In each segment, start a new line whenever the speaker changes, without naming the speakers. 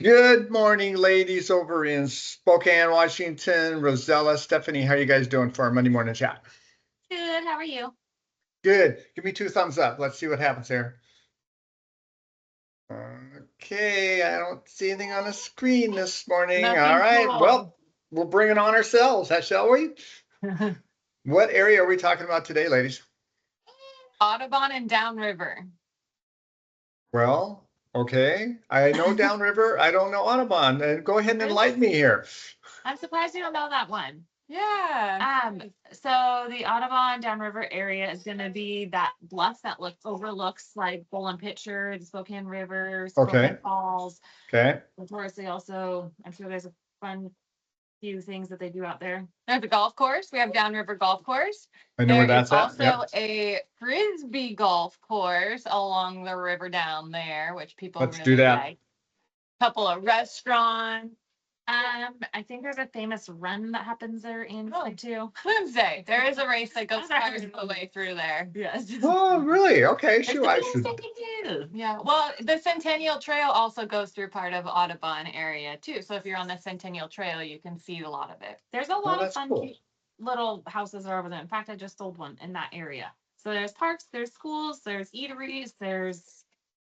Good morning, ladies over in Spokane, Washington. Rozella, Steffani, how are you guys doing for our Monday morning chat?
Good. How are you?
Good. Give me 2 thumbs up. Let's see what happens here. Okay, I don't see anything on the screen this morning. All
Nothing
right,
cool.
well, we'll bring it on ourselves, shall we? What area are we talking about today, ladies?
Audubon and Downriver.
Well, okay. I know Downriver. I don't know Audubon. Go ahead and
Really?
enlighten me here.
I'm surprised you don't know that one.
Yeah.
So the Audubon Downriver area is going to be that bluff that overlooks like Bowl and Pitcher, the Spokane River, Spokane
Okay.
Falls.
Okay.
Notoriously also, I'm sure there's a fun few things that they do out there.
There's a golf course. We have Downriver Golf Course.
I know
There
where
is
that's at.
also
Yep.
a Frisbee golf course along the river down there, which people
Let's
really
do that.
like. Couple of restaurants.
I think there's a famous run that happens there in too.
Wednesday, there is a race that goes
Okay.
part of the way through there.
Yes.
Oh, really? Okay.
It's
Shoot,
the
I
best
should.
thing to do.
Yeah, well, the Centennial Trail also goes through part of Audubon area too. So if you're on the Centennial Trail, you can see a lot of it.
There's a
Oh,
lot of
that's
fun
cool.
cute little houses over there. In fact, I just sold one in that area. So there's parks, there's schools, there's eateries, there's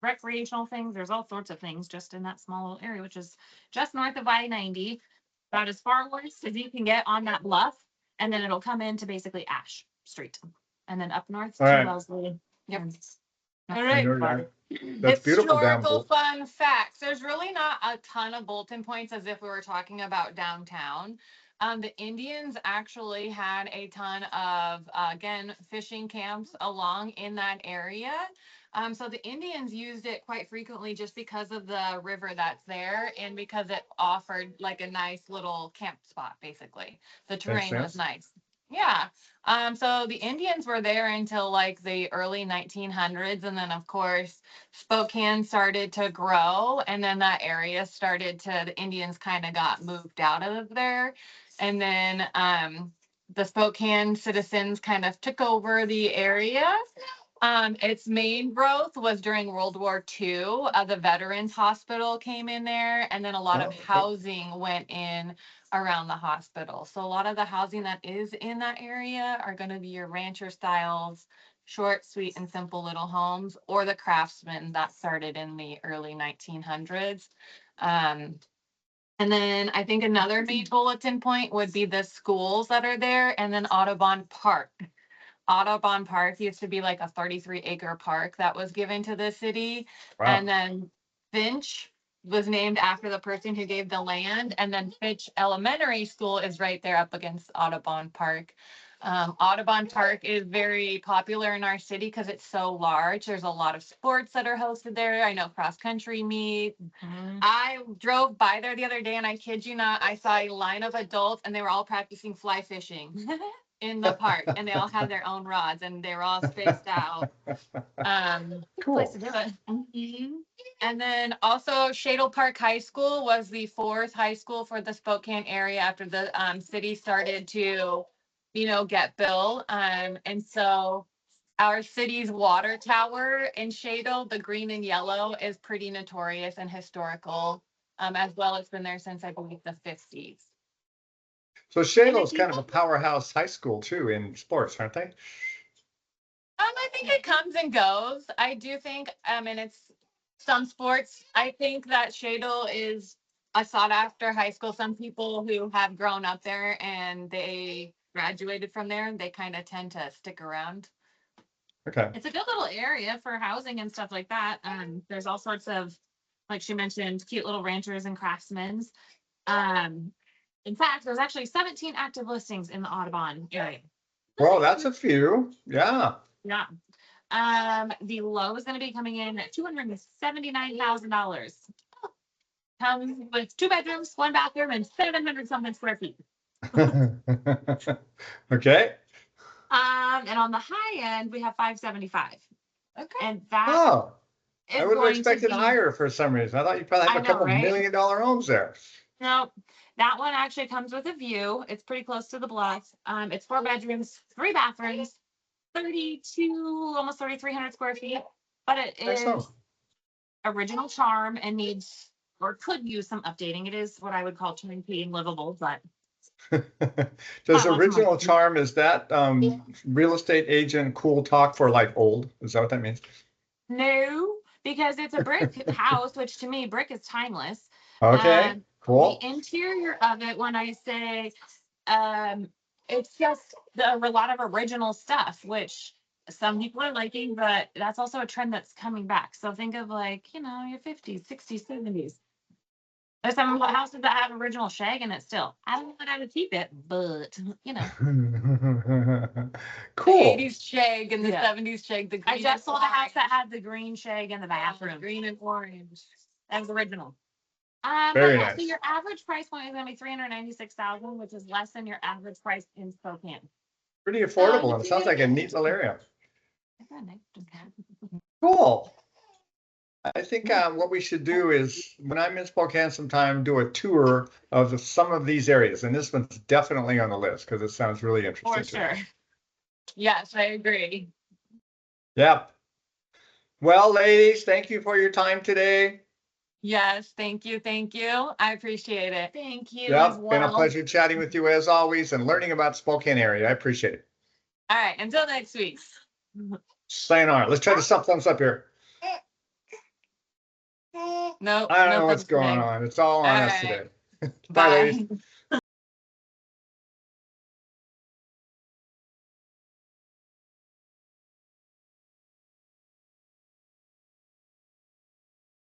recreational things. There's all sorts of things just in that small little area, which is just north of I-90, about as far west as you can get on that bluff. And then it'll come into basically Ash Street. And then up north to
All right.
Wellesley.
Yep.
and
All
I
right.
know that's beautiful down
Historical
below.
fun facts. There's really not a ton of bulletin points as if we were talking about downtown. The Indians actually had a ton of, again, fishing camps along in that area. So the Indians used it quite frequently just because of the river that's there and because it offered like a nice little camp spot, basically. The terrain was
sense.
nice. Yeah. So the Indians were there until like the early 1900s. And then, of course, Spokane started to grow. And then that area the Indians kind of got moved out of there. And then the Spokane citizens kind of took over the area. Its main growth was during World War II. The Veterans Hospital came in there, and then a lot of housing went in around the hospital. So a lot of the housing that is in that area are going to be your rancher styles, short, sweet, and simple little homes, or the Craftsman that started in the early 1900s. And then I think another main bulletin point would be the schools that are there, and then Audubon Park. Audubon Park used to be like a 33-acre park that was given to the city.
Wow.
And then Finch was named after the person who gave the land. And then Finch Elementary School is right there up against Audubon Park. Audubon Park is very popular in our city because it's so large. There's a lot of sports that are hosted there. I know cross country meet. I drove by there the other day and I kid you not, I saw a line of adults and they were all practicing fly fishing in the park and they all had their own rods and they were all spaced out.
Cool.
Place to do it.
And then also Shadle Park High School was the fourth high school for the Spokane area after the city started to, get built. And so our city's water tower in Shadle, the green and yellow, is pretty notorious and historical. As well, it's been there since I believe the 50s.
So Shadow's kind of a powerhouse high school too in sports, aren't they?
I think it comes and goes. I do think, and it's some sports. I think that Shadle is a sought after high school. Some people who have grown up there and they graduated from there, they kind of tend to stick around.
Okay.
It's a good little area for housing and stuff like that. There's all sorts of, like she mentioned, cute little ranchers and craftsmen. In fact, there's actually 17 active listings in the Audubon area.
Well, that's a few. Yeah.
Yeah. The low is going to be coming in at $279,000. Comes with 2 bedrooms, 1 bathroom, and 700 something square feet.
Okay.
And on the high end, we have 575.
Okay.
And that
I would have expected higher for some reason. I thought you'd probably have a couple $1 million homes there.
No, that one actually comes with a view. It's pretty close to the bluff. It's 4 bedrooms, 3 bathrooms, 32, almost 3,300 square feet. But it is original charm and needs or could use some updating. It is what I would call turnkey and livable, but
Does
Not much
original
more.
charm, is that real estate agent cool talk for like old? Is that what that means?
no, because it's a brick house, which to me, brick is timeless.
Okay,
The
cool.
interior of it, when I say, it's just a lot of original stuff, which some people are liking, but that's also a trend that's coming back. So think of like, your 50s, 60s, 70s. There's some houses that have original shag in it still. I don't know that I would keep it, but
The
Cool.
80s shag and the
Yeah.
70s shag. The
I
green
just
and
sold a house that
orange.
had the green shag in the bathroom.
Green and orange.
That was original.
Very
So
nice.
your average price point is gonna be 396,000, which is less than your average price in Spokane.
Pretty affordable, and it sounds like a neat little area. Cool. I think what we should do is, when I'm in Spokane sometime, do a tour of some of these areas. And this one's definitely on the list because it sounds really interesting.
For
to me.
sure.
Yes, I agree.
Yep. Well, ladies, thank you for your time today.
Yes, thank you. Thank you. I appreciate it.
Thank you as
Yep. Been a
well.
pleasure chatting with you as always and learning about Spokane area. I appreciate it.
All right, until next week.
Sayonara. Let's try the thumbs up here.
No,
I don't
no
know what's
thumbs
going
today.
on. It's all on
All
us
right.
today. Bye,
Bye.
ladies.